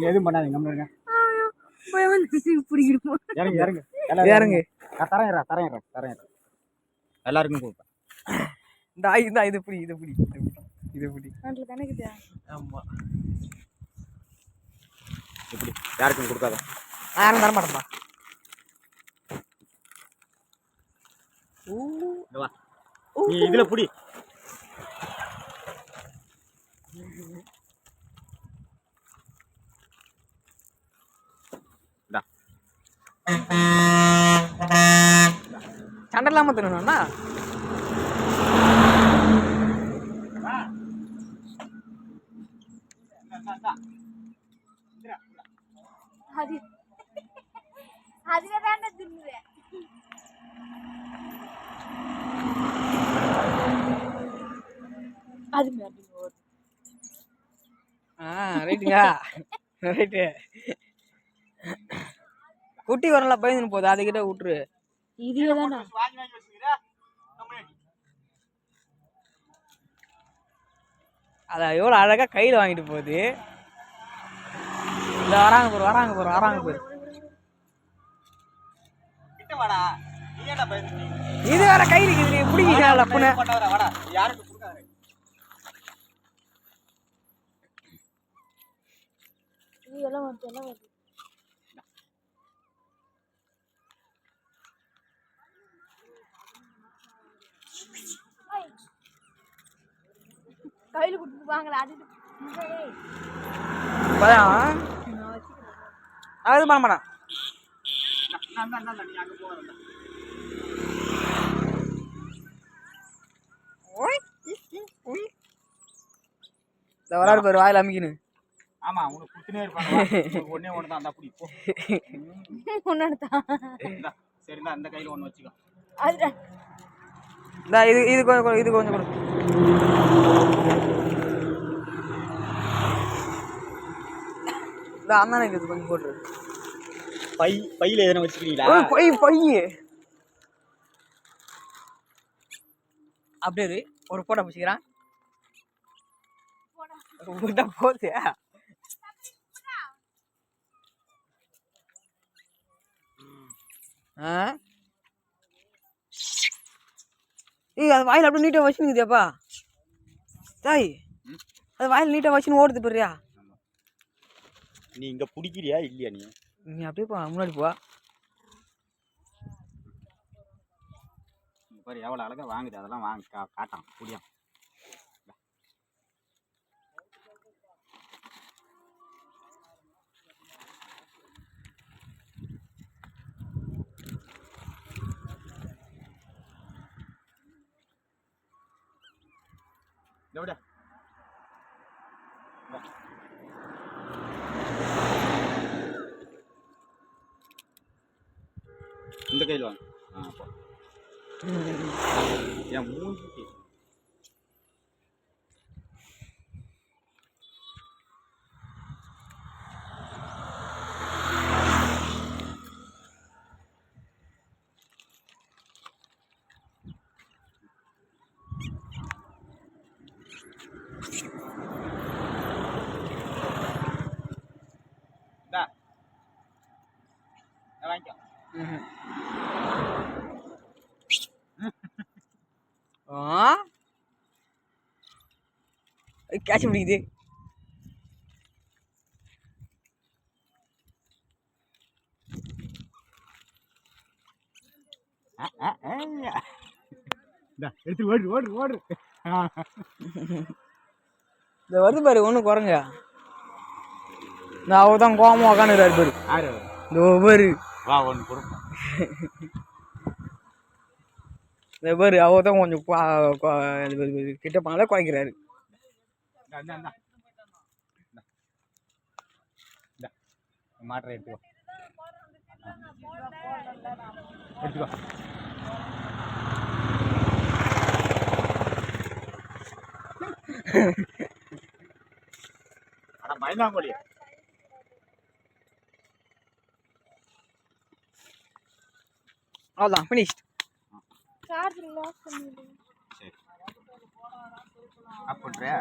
எதுவும் பண்ணாதீங்க நம்ம இருங்க. இறங்கு இறங்கு இறங்கு. தரேன் எல்லாருக்கும் கொடுப்பேன். இந்த இது புடி ஆமா இப்படி யாருக்கும் கொடுக்காத. யாரும் தர மாட்டேன்பா. நீ இதுல புடி. சண்டை இல்லாம தின்னா ரைட்டுங்க ரைட்டு. குட்டி வரல பயந்துன்னு போகுது, அதுக்கிட்ட விட்டுரு. இதுதானா அதான் எவ்வளோ அழகா கையில் வாங்கிட்டு போகுது. இந்த வராங்க பாரு. இது வேற கையில் இருக்குது, பிடிக்கல புண்ணு. கையில கொடுத்து வாங்கல. அது பண்ண மாட்டான். இந்த வராரு பேர் வாயில அமைக்கினு. ஆமா உனக்கு குடுத்துனே இருப்பாங்க. ஒண்ணே ஒண்ணு தான். அந்த அப்படி போ. ஒண்ணுதான். சரிடா, அந்த கையில ஒண்ணு வச்சுக்கோ. இது கொஞ்சம் கொடு. அண்ணனுக்கு இது கொஞ்சம் போட்டுரு. பையில எதனா வச்சுக்கிறீங்களா? பை அப்படியே ஒரு போட்டோ பிடிச்சிக்கிறான். போச்சு. அது வாயில் அப்படியே நீட்டாக வச்சுனுக்குதியாப்பா தாய். அது வாயில் நீட்டாக வச்சுன்னு ஓடுது பெரியா. நீ இங்க பிடிக்கிறியா இல்லையா? நீ அப்படியே போ, முன்னாடி போ. பாரு எவ்வளோ அழகா வாங்குது. அதெல்லாம் வாங்க காட்டான் புடியான். இந்த கையில் வாங்க. என் மூஞ்சிக்கு வாங்கிக்கோ. கேட்ச் பிடிக்குது. எடுத்து ஓடு. இந்த வருது பாரு ஒண்ணு குறைங்க. நான் அவ தான் கோவமா உக்காந்துறாரு பாரு. இந்த பாரு வா ஒன்று கொடுப்பேன். இந்த பாரு அவ தான் கொஞ்சம் கிட்ட பண்ணல குறைக்கிறாரு. மாற்ற எடுத்துக்கோ. பயந்தாங்கோழி. அவ்வளோதான் ஃபினிஷ்ட். சார்ஜ் லாக் பண்ணிடு. சரி. ஆஃப் பண்றியா?